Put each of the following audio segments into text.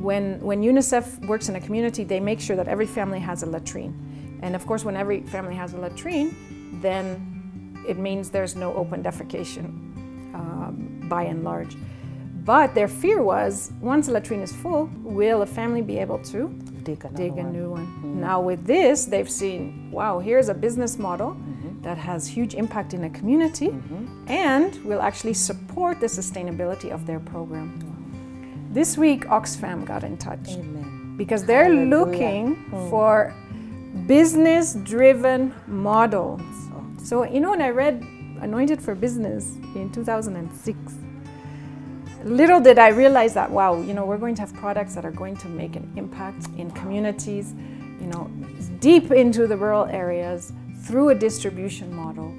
when UNICEF works in a community, they make sure that every family has a latrine. And of course, when every family has a latrine, then it means there's no open defecation by and large. But their fear was, once a latrine is full, will a family be able to dig a new one? Now with this, they've seen, wow, here's a business model that has huge impact in a community and will actually support the sustainability of their program. This week, Oxfam got in touch because they're looking for business-driven models. So, you know, when I read Anointed for Business in 2006, little did I realize that, wow, you know, we're going to have products that are going to make an impact in communities, you know, deep into the rural areas through a distribution model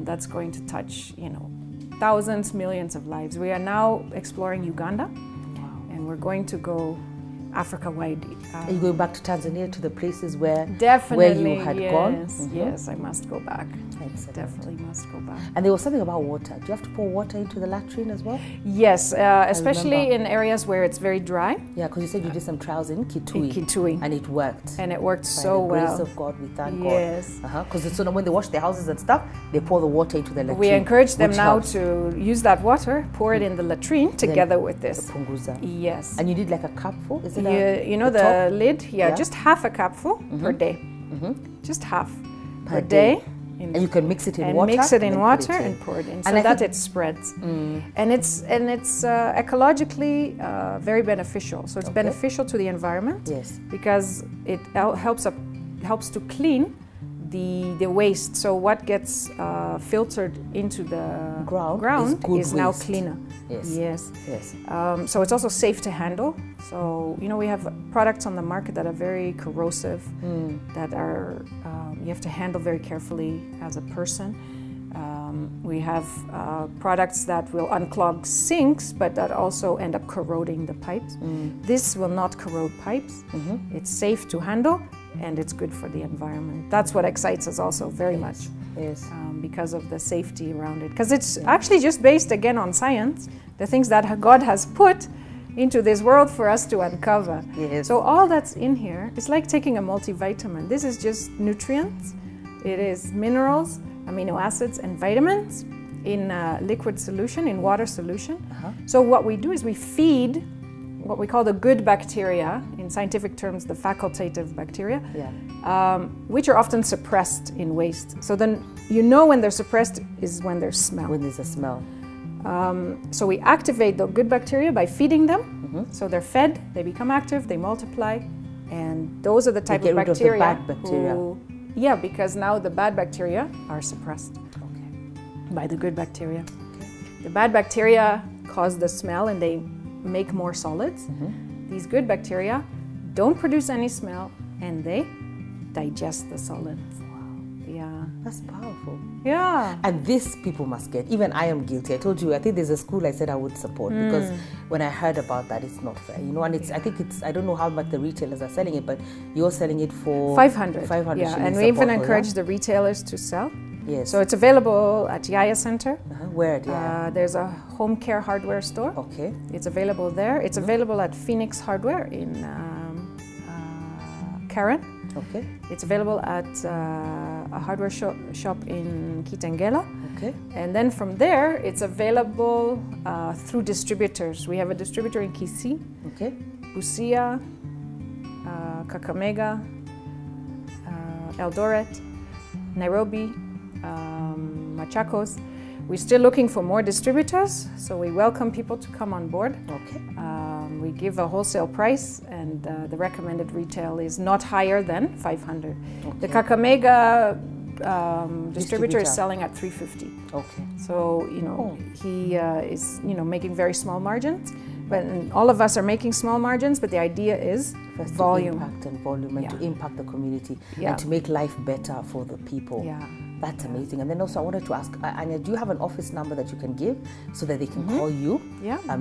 that's going to touch, you know, thousands, millions of lives. We are now exploring Uganda, and we're going to go Africa-wide. Are you going back to Tanzania, to the places where definitely, you had gone? Yes, I must go back. Excellent. Definitely must go back. And there was something about water. Do you have to pour water into the latrine as well? Yes, especially in areas where it's very dry. Yeah, because you said you did some trials in Kitui. In Kitui. And it worked. And it worked so well. By the grace of God, we thank God. Yes. Because so when they wash their houses and stuff, they pour the water into the latrine. We encourage them now to use that water, pour it in the latrine together with this. The punguza. Yes. And you did like a cupful? Is it you know the lid? Yeah, just half a cupful per day. Just half per day. And you can mix it in and water. Mix it in water and pour it in, so that it spreads. And it's ecologically very beneficial. So it's beneficial to the environment. Yes. Because it helps to clean the waste. So what gets filtered into the ground is now cleaner. Yes. So it's also safe to handle. So, you know, we have products on the market that are very corrosive, that are, you have to handle very carefully as a person. We have products that will unclog sinks, but that also end up corroding the pipes. This will not corrode pipes. It's safe to handle, and it's good for the environment. That's what excites us also very much. Yes. Because of the safety around it. Because it's actually just based, again, on science, the things that God has put into this world for us to uncover. Yes. So all that's in here, it's like taking a multivitamin. This is just nutrients. It is minerals, amino acids, and vitamins in liquid solution, in water solution. So what we do is we feed what we call the good bacteria, in scientific terms, the facultative bacteria, which are often suppressed in waste. So then you know when they're suppressed is when there's smell. When there's a smell. So we activate the good bacteria by feeding them. So they're fed, they become active, they multiply, and those are the type of bacteria. Get rid of the bad bacteria. Yeah, because now the bad bacteria are suppressed by the good bacteria. The bad bacteria cause the smell and they make more solids. These good bacteria don't produce any smell and they digest the solids. Yeah. That's powerful. Yeah. And this people must get. Even I am guilty. I told you, I think there's a school I said I would support because when I heard about that, it's not fair. You know, and I think it's, I don't know how much the retailers are selling it, but you're selling it for 500. 500 yeah, and we even encourage the retailers to sell. Yes. So it's available at Yaya Center. Where at Yaya? There's a home care hardware store. Okay. It's available there. It's available at Phoenix Hardware in Karen. Okay. It's available at a hardware shop in Kitengela. Okay. And then from there, it's available through distributors. We have a distributor in Kisii, Busia, Kakamega, Eldoret, Nairobi, Machakos. We're still looking for more distributors, so we welcome people to come on board. Okay. We give a wholesale price, and the recommended retail is not higher than 500. Okay. The Kakamega distributor is selling at 350. Okay. So, you know, he is, you know, making very small margins. But all of us are making small margins, but the idea is volume. To impact and volume and to impact the community and to make life better for the people. Yeah. That's amazing. And then also I wanted to ask, Anja, do you have an office number that you can give so that they can call you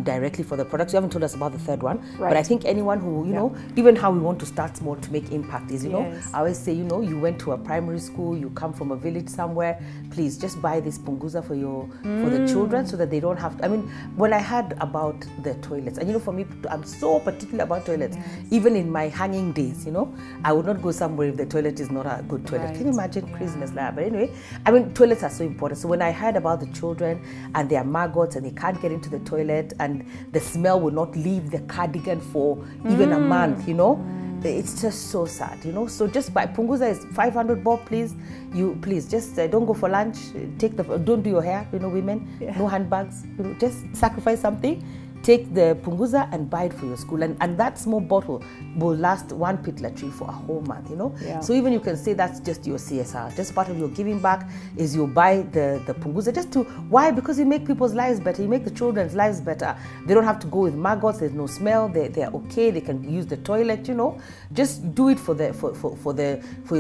directly for the products? You haven't told us about the third one, but I think anyone who, you know, even how we want to start small to make impact is, you know, I always say, you know, you went to a primary school, you come from a village somewhere, please just buy this punguza for the children so that they don't have to. I mean, when I heard about the toilets, and you know, for me, I'm so particular about toilets. Even in my hanging days, you know, I would not go somewhere if the toilet is not a good toilet. Can you imagine craziness like that? But anyway, I mean, toilets are so important. So when I heard about the children and their maggots and they can't get into the toilet and the smell will not leave the cardigan for even a month, you know, it's just so sad, you know. So just buy punguza is 500 bob, please. You please just don't go for lunch. Don't do your hair, you know, women. No handbags. You know, just sacrifice something. Take the punguza and buy it for your school, and that small bottle will last one pit latrine for a whole month, you know. So even you can say that's just your CSR, just part of your giving back is you buy the punguza just to, why? Because you make people's lives better, you make the children's lives better. They don't have to go with maggots, there's no smell, they're okay, they can use the toilet, you know. Just do it for your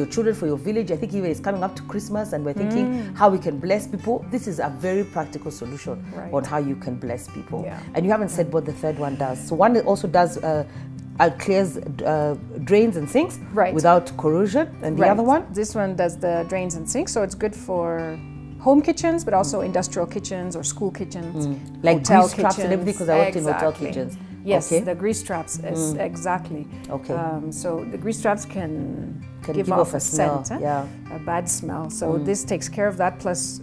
children, for your village. I think even it's coming up to Christmas and we're thinking how we can bless people. This is a very practical solution on how you can bless people. And you haven't said what the third one does. So one also does clears drains and sinks without corrosion, and the other one? This one does the drains and sinks, so it's good for home kitchens, but also industrial kitchens or school kitchens, like hotel grease traps and everything, because I worked in hotel kitchens. Yes, the grease traps, exactly. So the grease traps can give off a smell, scent, a bad smell. So this takes care of that, plus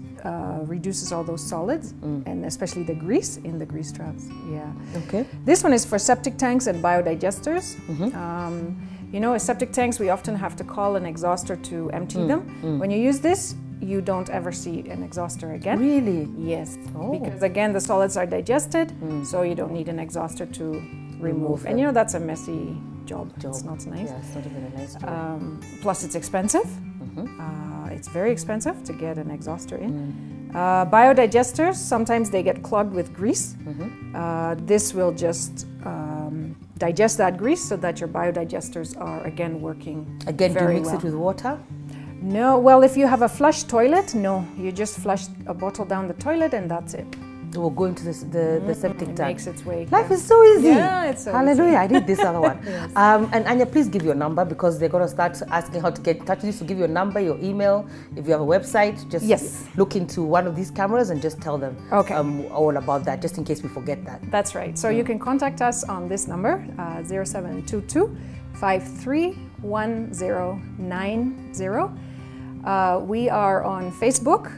reduces all those solids and especially the grease in the grease traps. This one is for septic tanks and biodigesters. You know, septic tanks, we often have to call an exhauster to empty them. When you use this, you don't ever see an exhauster again. Really? Yes. Because again, the solids are digested, so you don't need an exhauster to remove. And you know, that's a messy job. It's not nice. Yeah, it's not even a nice job. Plus, it's expensive. It's very expensive to get an exhauster in. Biodigesters, sometimes they get clogged with grease. This will just digest that grease so that your biodigesters are again working Again, do you mix it with water? No, well, if you have a flush toilet, no. You just flush a bottle down the toilet and that's it. It will go into the septic tank. It makes its way. Life is so easy. Yeah, it's so Hallelujah, easy. I did this other one. And Anja, please give your number, because they're going to start asking how to get in touch with you. So give your number, your email. If you have a website, just look into one of these cameras and just tell them all about that, just in case we forget that. That's right. So you can contact us on this number, 0722 531090. We are on Facebook,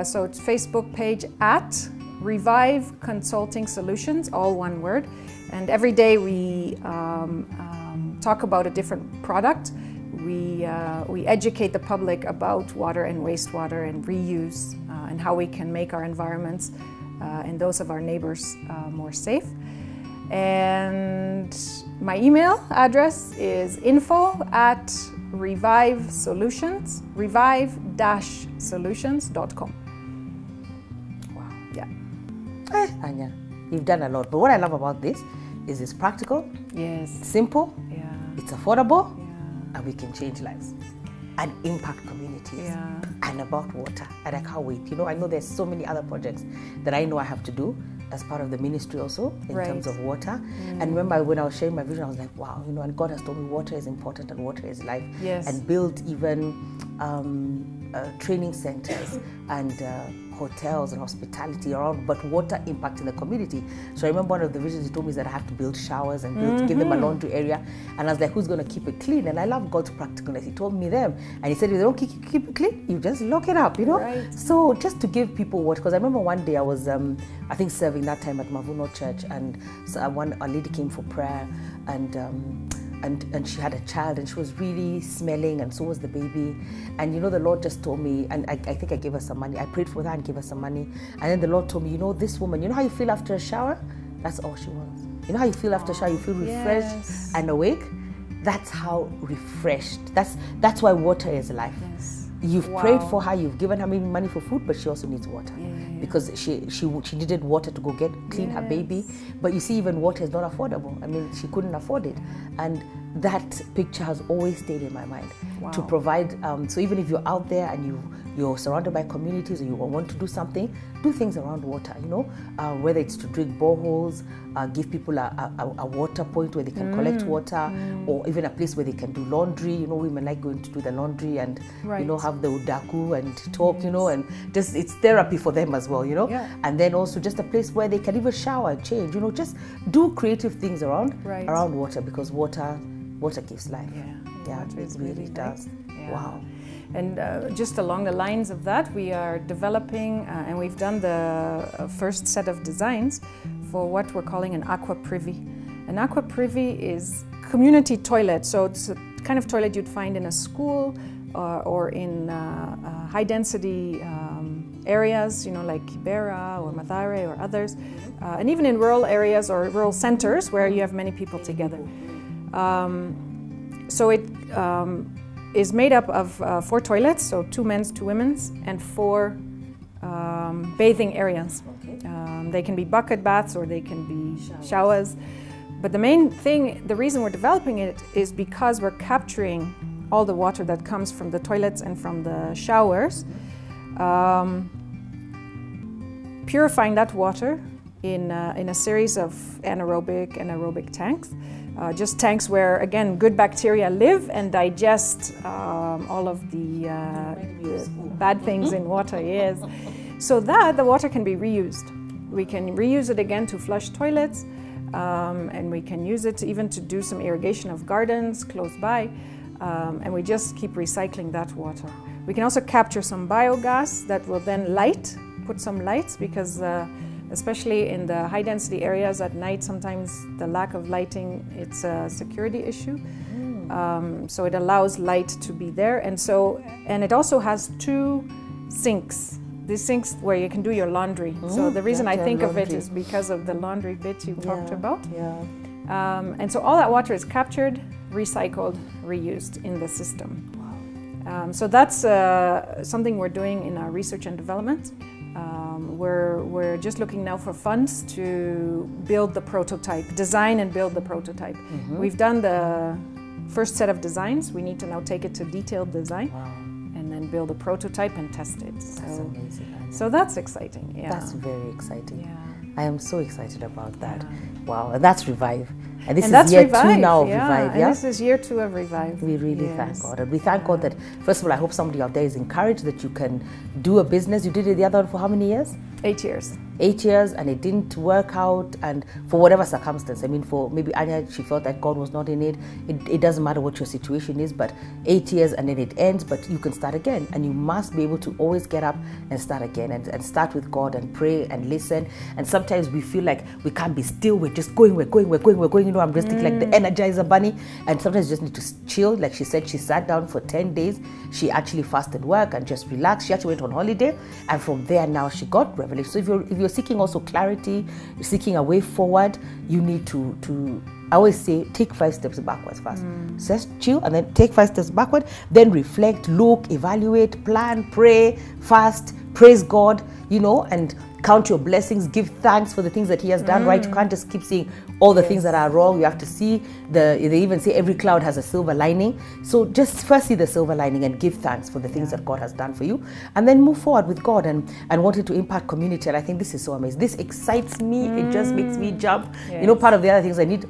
so it's Facebook page at Revive Consulting Solutions, all one word. And every day we talk about a different product. We educate the public about water and wastewater and reuse and how we can make our environments and those of our neighbors more safe. And my email address is revive-solutions.com. Wow. Yeah. Anja, you've done a lot. But what I love about this is it's practical, it's simple, it's affordable, and we can change lives and impact communities and about water. And I can't wait. You know, I know there's so many other projects that I know I have to do as part of the ministry also in terms of water. And remember when I was sharing my vision, I was like, wow, you know, and God has told me water is important and water is life. And build even training centers and hotels and hospitality around, but water impact in the community. So I remember one of the visions he told me is that I have to build showers and give them a laundry area. And I was like, who's going to keep it clean? And I love God's practicalness. He told me them. And he said, if they don't keep it clean, you just lock it up, you know? So just to give people water, because I remember one day I was, I think, serving that time at Mavuno Church, and so a lady came for prayer, and she had a child, and she was really smelling, and so was the baby. And you know, the Lord just told me, and I think I gave her some money. I prayed for her and gave her some money. And then the Lord told me, you know, this woman, you know how you feel after a shower? That's all she wants. You know how you feel after a shower? You feel refreshed and awake? That's how refreshed. That's why water is life. You've prayed for her, you've given her maybe money for food, but she also needs water. Because she needed water to go clean her baby. But you see, even water is not affordable. I mean, she couldn't afford it. And that picture has always stayed in my mind. Wow. To provide, so even if you're out there and you're surrounded by communities or you want to do something, do things around water, you know, whether it's to dig boreholes, give people a water point where they can collect water, or even a place where they can do laundry. You know, women like going to do the laundry and, you know, have the udaku and talk, you know, and just, it's therapy for them as well, you know. Yeah. And then also just a place where they can even shower and change, you know, just do creative things around water, because water gives life. Yeah, it really does. Yeah. Wow. And just along the lines of that, we are developing, and we've done the first set of designs for what we're calling an aqua privy. An aqua privy is community toilet, so it's a kind of toilet you'd find in a school or in high density areas, you know, like Kibera or Mathare or others, and even in rural areas or rural centers where you have many people together. So it is made up of 4 toilets, so 2 men's, 2 women's, and 4 bathing areas. They can be bucket baths or they can be showers. But the main thing, the reason we're developing it is because we're capturing all the water that comes from the toilets and from the showers, purifying that water in a series of anaerobic and aerobic tanks. Just tanks where, again, good bacteria live and digest all of the bad things in water, yes. So that the water can be reused. We can reuse it again to flush toilets, and we can use it even to do some irrigation of gardens close by, and we just keep recycling that water. We can also capture some biogas that will then put some lights, because especially in the high density areas at night, sometimes the lack of lighting, it's a security issue. So it allows light to be there. And it also has 2 sinks. These sinks where you can do your laundry. So the reason I think of it is because of the laundry bit you talked about. And so all that water is captured, recycled, reused in the system. So that's something we're doing in our research and development. We're just looking now for funds to build the prototype, design and build the prototype. We've done the first set of designs. We need to now take it to detailed design and then build a prototype and test it. That's amazing. So that's exciting. Yeah. That's very exciting. Yeah. I am so excited about that. Wow, and that's Revive. And this is year 2 now of Revive, and this is year 2 of Revive. We really thank God. And we thank God that, first of all, I hope somebody out there is encouraged that you can do a business. You did it the other one for how many years? 8 years. 8 years, and it didn't work out, and for whatever circumstance. I mean, for maybe Anja, she felt that God was not in it. It doesn't matter what your situation is, but 8 years and then it ends, but you can start again. And you must be able to always get up and start again, and start with God and pray and listen. And sometimes we feel like we can't be still, we're just going, we're going. You know, I'm just thinking like the Energizer bunny, and sometimes you just need to chill. Like she said, she sat down for 10 days. She actually fasted work and just relaxed. She actually went on holiday, and from there now she got revelation. So if you're seeking also clarity, you're seeking a way forward, you need to I always say, take 5 steps backwards first. Just chill, and then take 5 steps backward, then reflect, look, evaluate, plan, pray, fast, praise God, you know, and count your blessings, give thanks for the things that He has done, right? You can't just keep seeing all the things that are wrong. You have to see they even say every cloud has a silver lining. So just first see the silver lining and give thanks for the things that God has done for you, and then move forward with God and wanting to impact community. And I think this is so amazing. This excites me. It just makes me jump. You know, part of the other things I need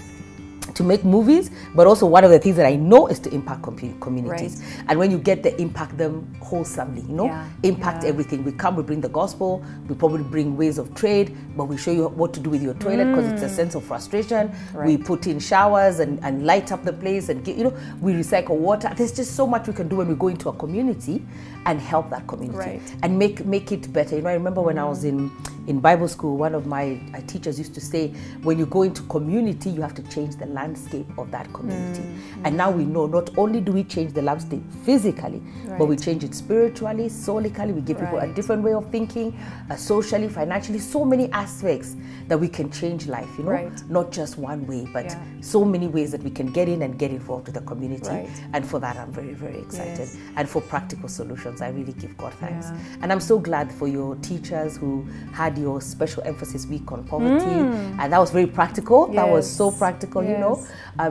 to make movies, but also one of the things that I know is to impact communities. Right. And when you get to impact them wholesomely, you know, impact everything. We come, we bring the gospel, we probably bring ways of trade, but we show you what to do with your toilet because it's a sense of frustration. Right. We put in showers and light up the place, and you know, we recycle water. There's just so much we can do when we go into a community and help that community and make it better. You know, I remember when I was in Bible school, one of my teachers used to say, when you go into community, you have to change the landscape of that community. And now we know not only do we change the landscape physically, but we change it spiritually, solically. We give people a different way of thinking, socially, financially, so many aspects that we can change life, you know, not just one way, but so many ways that we can get in and get involved with the community. And for that, I'm very, very excited. And for practical solutions, I really give God thanks. And I'm so glad for your teachers who had had your special emphasis week on poverty, and that was very practical. That was so practical, you know,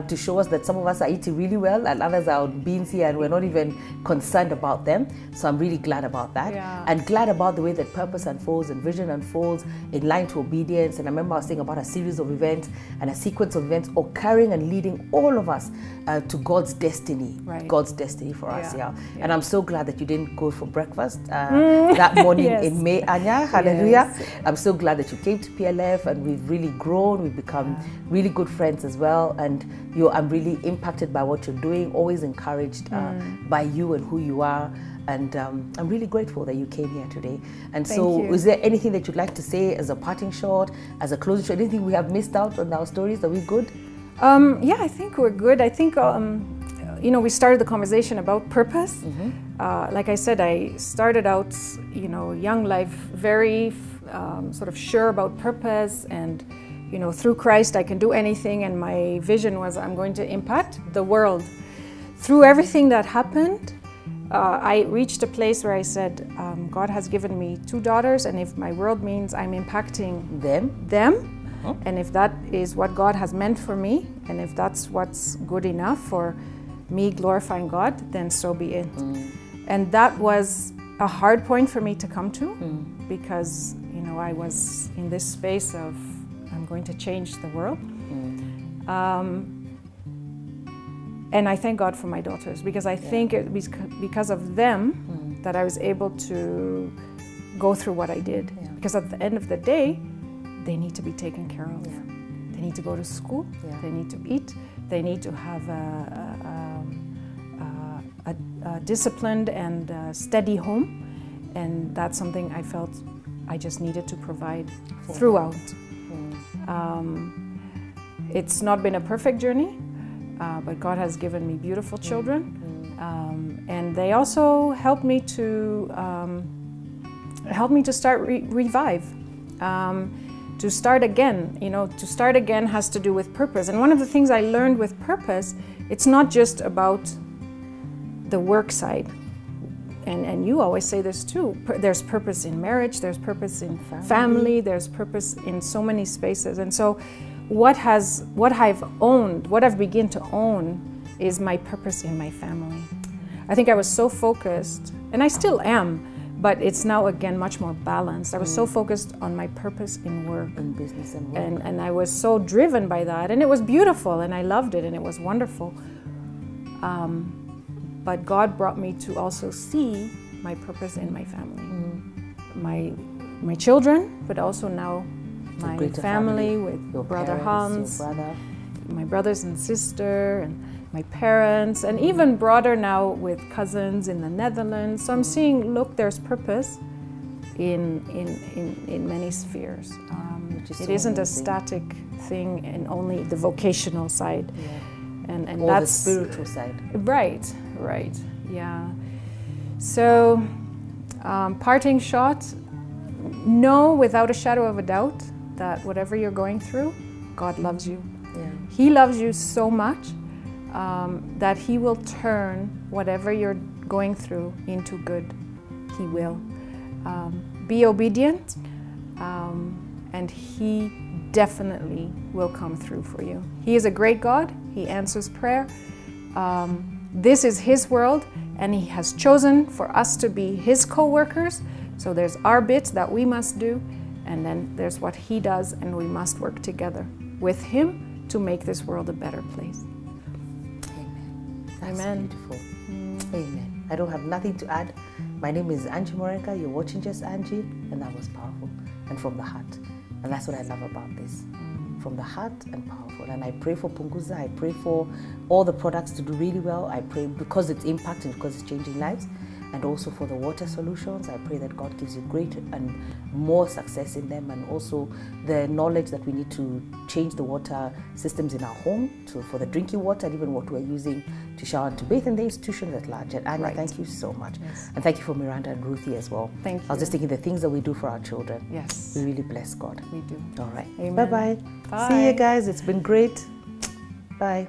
to show us that some of us are eating really well and others are on beans here and we're not even concerned about them. So I'm really glad about that, and glad about the way that purpose unfolds and vision unfolds in line to obedience. And I remember I was saying about a series of events and a sequence of events occurring and leading all of us to God's destiny, God's destiny for us. And I'm so glad that you didn't go for breakfast that morning in May, Anja. Hallelujah. I'm so glad that you came to PLF, and we've really grown. We've become really good friends as well. And I'm really impacted by what you're doing, always encouraged by you and who you are. And I'm really grateful that you came here today. And so is there anything that you'd like to say as a parting shot, as a closing shot? Anything we have missed out on our stories? Are we good? Yeah, I think we're good. I think, you know, we started the conversation about purpose. Like I said, I started out, you know, young life very sort of sure about purpose, and, you know, through Christ I can do anything, and my vision was I'm going to impact the world. Through everything that happened, I reached a place where I said, God has given me 2 daughters, and if my world means I'm impacting them, and if that is what God has meant for me, and if that's what's good enough for me glorifying God, then so be it. And that was a hard point for me to come to, because, you know, I was in this space of I'm going to change the world. And I thank God for my daughters, because I think it was because of them that I was able to go through what I did. Because at the end of the day, they need to be taken care of. They need to go to school, they need to eat, they need to have a disciplined and steady home. And that's something I felt I just needed to provide throughout. It's not been a perfect journey, but God has given me beautiful children, and they also helped me to start revive, to start again. You know, to start again has to do with purpose. And one of the things I learned with purpose, it's not just about the work side. And you always say this too. There's purpose in marriage. There's purpose in family. There's purpose in so many spaces. And so, what I've owned, what I've begun to own, is my purpose in my family. I think I was so focused, and I still am, but it's now again much more balanced. I was so focused on my purpose in work, in business and work, and I was so driven by that, and it was beautiful, and I loved it, and it was wonderful. But God brought me to also see my purpose in my family, my children, but also now my family with your brother Hans, my brothers and sister, and my parents, and even broader now with cousins in the Netherlands. So I'm seeing, look, there's purpose in many spheres. It isn't a static thing in only the vocational side. And or that's the spiritual side. Right, yeah. So, parting shot, know without a shadow of a doubt that whatever you're going through, God loves you. He loves you so much that He will turn whatever you're going through into good. He will. Be obedient, and He definitely will come through for you. He is a great God. He answers prayer. This is His world, and He has chosen for us to be His co-workers. So there's our bits that we must do, and then there's what He does, and we must work together with Him to make this world a better place. Amen. That's beautiful. Amen. I don't have nothing to add. My name is Angie Murenga. You're watching Just Angie, and that was powerful and from the heart. And that's what I love about this. From the heart and powerful. And I pray for Punguza. I pray for all the products to do really well. I pray because it's impacting, because it's changing lives. And also for the water solutions, I pray that God gives you great and more success in them, and also the knowledge that we need to change the water systems in our home for the drinking water, and even what we're using to shower and to bathe in the institutions at large. And Anja, thank you so much. And thank you for Miranda and Ruthie as well. Thank you. I was just thinking the things that we do for our children. Yes. We really bless God. We do. All right. Amen. Bye-bye. Bye. See you guys. It's been great. Bye.